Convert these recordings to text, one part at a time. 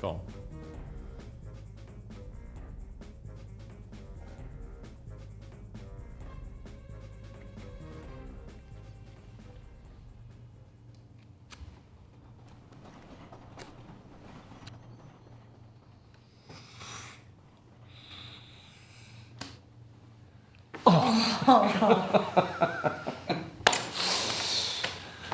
call.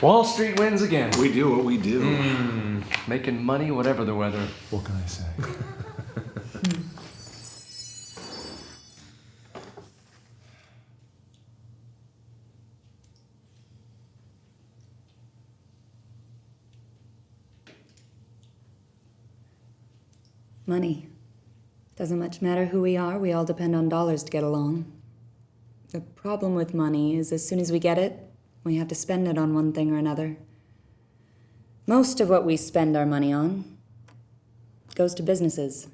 Wall Street wins again. We do what we do. Making money whatever the weather. What can I say? Money. Doesn't much matter who we are, we all depend on dollars to get along. The problem with money is as soon as we get it, we have to spend it on one thing or another. Most of what we spend our money on goes to businesses.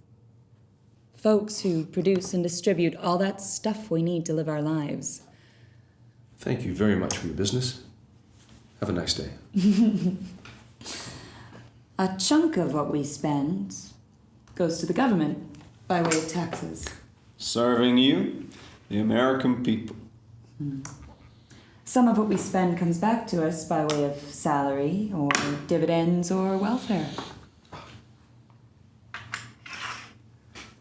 Folks who produce and distribute all that stuff we need to live our lives. Thank you very much for your business. Have a nice day. A chunk of what we spend goes to the government by way of taxes. Serving you, the American people. Some of what we spend comes back to us by way of salary or dividends or welfare.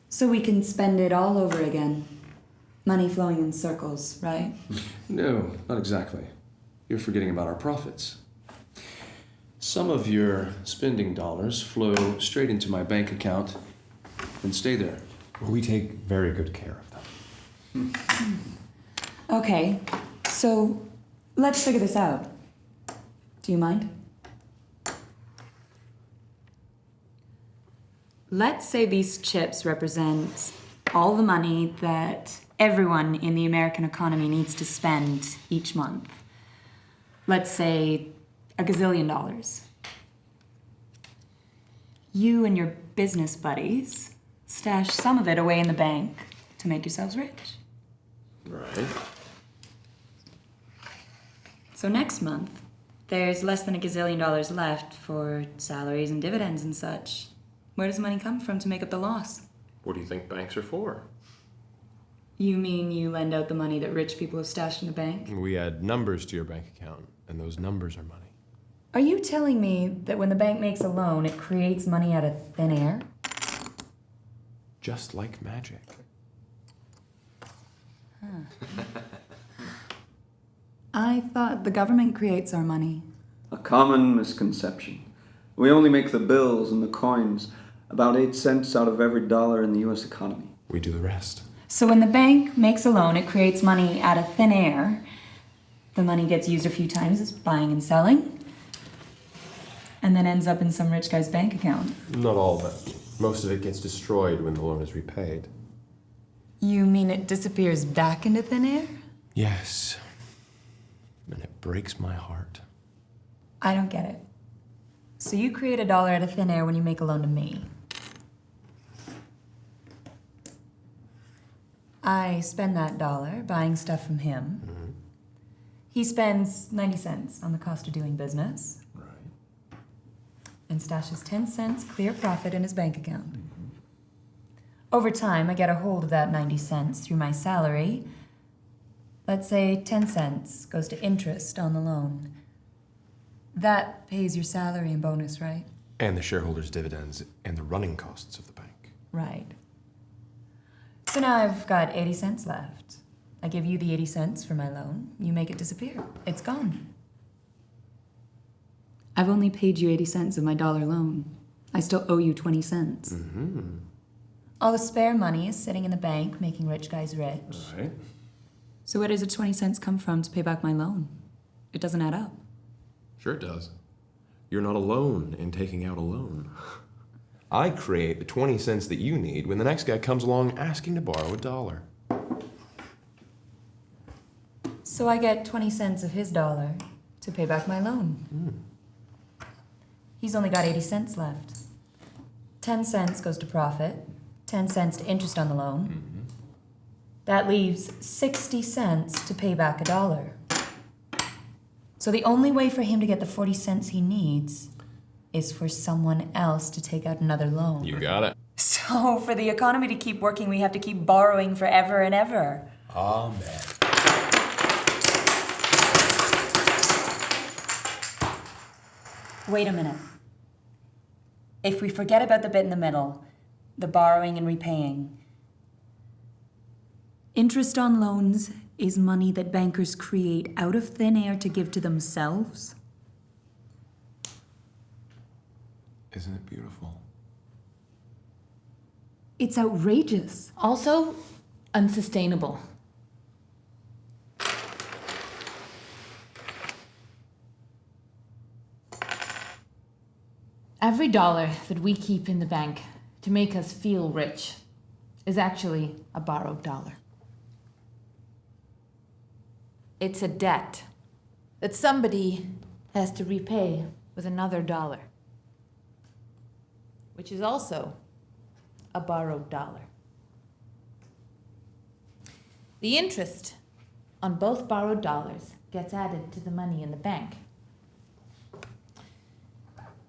So we can spend it all over again. Money flowing in circles, right? No, not exactly. You're forgetting about our profits. Some of your spending dollars flow straight into my bank account and stay there. We take very good care of them. Okay, so let's figure this out. Do you mind? Let's say these chips represent all the money that everyone in the American economy needs to spend each month. Let's say $1 gazillion. You and your business buddies stash some of it away in the bank to make yourselves rich. Right. So next month, there's less than $1 gazillion left for salaries and dividends and such. Where does the money come from to make up the loss? What do you think banks are for? You mean you lend out the money that rich people have stashed in the bank? We add numbers to your bank account, and those numbers are money. Are you telling me that when the bank makes a loan, it creates money out of thin air? Just like magic. I thought the government creates our money. A common misconception. We only make the bills and the coins, about 8 cents out of every dollar in the U.S. economy. We do the rest. So when the bank makes a loan, it creates money out of thin air. The money gets used a few times as buying and selling, and then ends up in some rich guy's bank account. Not all of it. Most of it gets destroyed when the loan is repaid. You mean it disappears back into thin air? Yes. And it breaks my heart. I don't get it. So you create $1 out of thin air when you make a loan to me. I spend that dollar buying stuff from him. Mm-hmm. He spends 90 cents on the cost of doing business. Right. And stashes 10 cents clear profit in his bank account. Over time, I get a hold of that 90 cents through my salary. Let's say 10 cents goes to interest on the loan. That pays your salary and bonus, right? And the shareholders' dividends and the running costs of the bank. Right. So now I've got 80 cents left. I give you the 80 cents for my loan. You make it disappear. It's gone. I've only paid you 80 cents of my dollar loan. I still owe you 20 cents. Mm-hmm. All the spare money is sitting in the bank, making rich guys rich. Right. So where does the 20 cents come from to pay back my loan? It doesn't add up. Sure it does. You're not alone in taking out a loan. I create the 20 cents that you need when the next guy comes along asking to borrow $1. So I get 20 cents of his dollar to pay back my loan. He's only got 80 cents left. 10 cents goes to profit, 10 cents to interest on the loan. That leaves 60 cents to pay back $1. So the only way for him to get the 40 cents he needs is for someone else to take out another loan. You got it. So, for the economy to keep working, we have to keep borrowing forever and ever. Amen. Wait a minute. If we forget about the bit in the middle, the borrowing and repaying, interest on loans is money that bankers create out of thin air to give to themselves. Isn't it beautiful? It's outrageous. Also, unsustainable. Every dollar that we keep in the bank to make us feel rich is actually a borrowed dollar. It's a debt that somebody has to repay with another dollar, which is also a borrowed dollar. The interest on both borrowed dollars gets added to the money in the bank.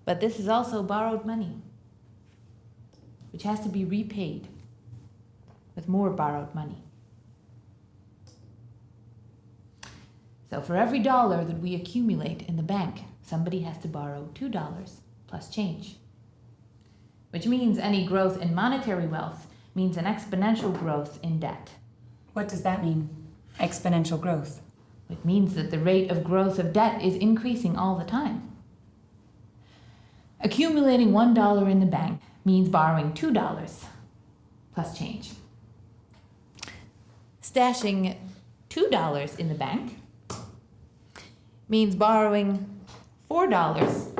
But this is also borrowed money, which has to be repaid with more borrowed money. So for every dollar that we accumulate in the bank, somebody has to borrow $2 plus change. Which means any growth in monetary wealth means an exponential growth in debt. What does that mean? Exponential growth. It means that the rate of growth of debt is increasing all the time. Accumulating $1 in the bank means borrowing $2 plus change. Stashing $2 in the bank means borrowing $4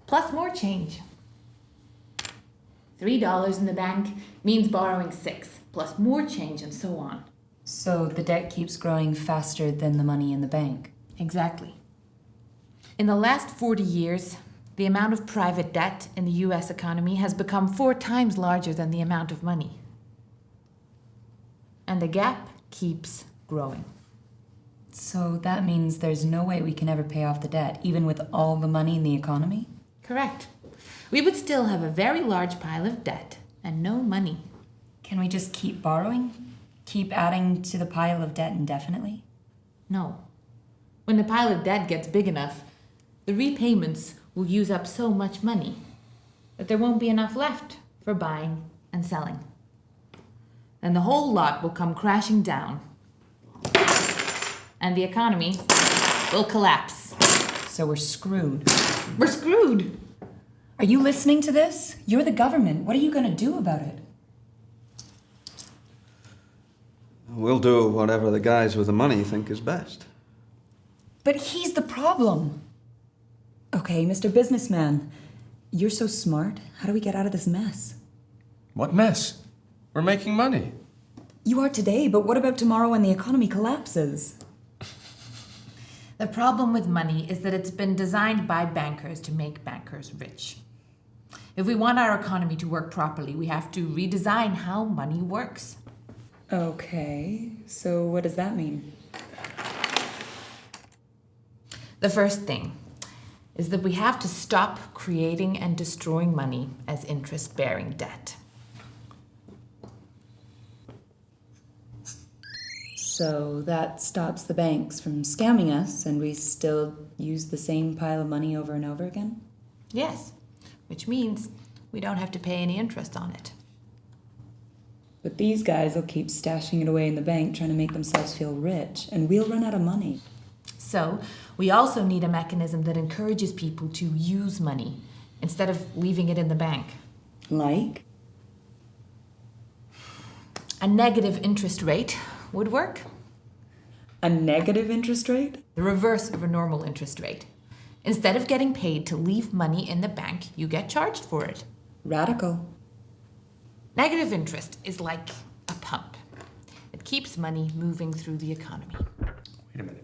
plus more change. $3 in the bank means borrowing $6 plus more change, and so on. So the debt keeps growing faster than the money in the bank. Exactly. In the last 40 years, the amount of private debt in the US economy has become 4 times larger than the amount of money. And the gap keeps growing. So that means there's no way we can ever pay off the debt, even with all the money in the economy? Correct. We would still have a very large pile of debt and no money. Can we just keep borrowing? Keep adding to the pile of debt indefinitely? No. When the pile of debt gets big enough, the repayments will use up so much money that there won't be enough left for buying and selling. And the whole lot will come crashing down. And the economy will collapse. So we're screwed. We're screwed. Are you listening to this? You're the government. What are you going to do about it? We'll do whatever the guys with the money think is best. But he's the problem. Okay, Mr. Businessman, you're so smart. How do we get out of this mess? What mess? We're making money. You are today, but what about tomorrow when the economy collapses? The problem with money is that it's been designed by bankers to make bankers rich. If we want our economy to work properly, we have to redesign how money works. Okay, so what does that mean? The first thing is that we have to stop creating and destroying money as interest-bearing debt. So that stops the banks from scamming us and we still use the same pile of money over and over again? Yes, which means we don't have to pay any interest on it. But these guys will keep stashing it away in the bank trying to make themselves feel rich, and we'll run out of money. So we also need a mechanism that encourages people to use money instead of leaving it in the bank. Like? A negative interest rate would work. A negative interest rate? The reverse of a normal interest rate. Instead of getting paid to leave money in the bank, you get charged for it. Radical. Negative interest is like a pump. It keeps money moving through the economy. Wait a minute.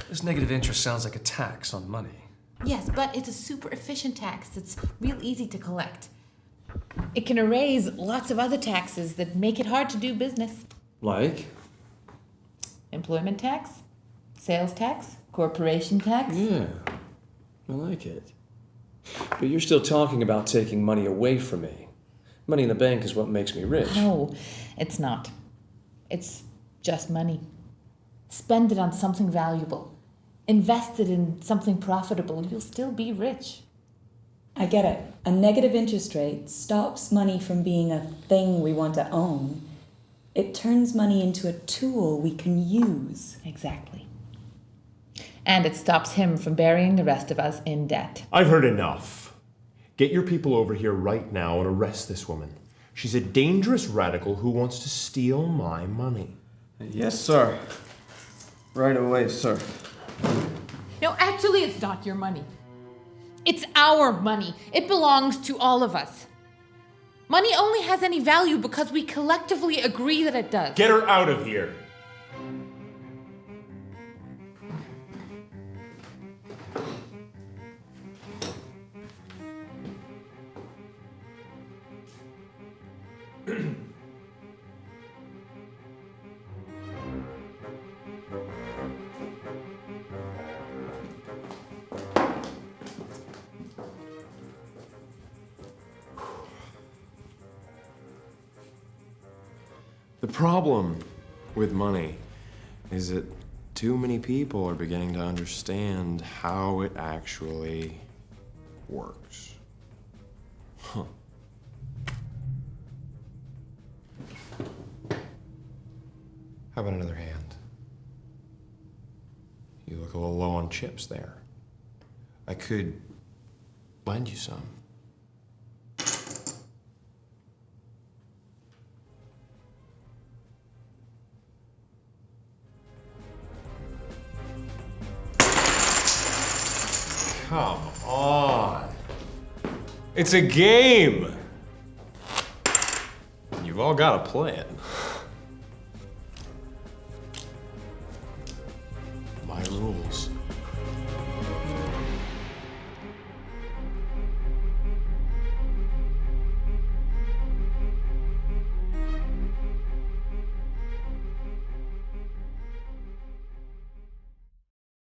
This negative interest sounds like a tax on money. Yes, but it's a super efficient tax that's real easy to collect. It can erase lots of other taxes that make it hard to do business. Like? Employment tax, sales tax, corporation tax. Yeah. I like it. But you're still talking about taking money away from me. Money in the bank is what makes me rich. No, it's not. It's just money. Spend it on something valuable. Invest it in something profitable. You'll still be rich. I get it. A negative interest rate stops money from being a thing we want to own. It turns money into a tool we can use. Exactly. And it stops him from burying the rest of us in debt. I've heard enough. Get your people over here right now and arrest this woman. She's a dangerous radical who wants to steal my money. Yes, sir. Right away, sir. No, actually, it's not your money. It's our money. It belongs to all of us. Money only has any value because we collectively agree that it does. Get her out of here. The problem with money is that too many people are beginning to understand how it actually works. Huh. How about another hand? You look a little low on chips there. I could lend you some. Come on. It's a game. You've all got to play it. Might as well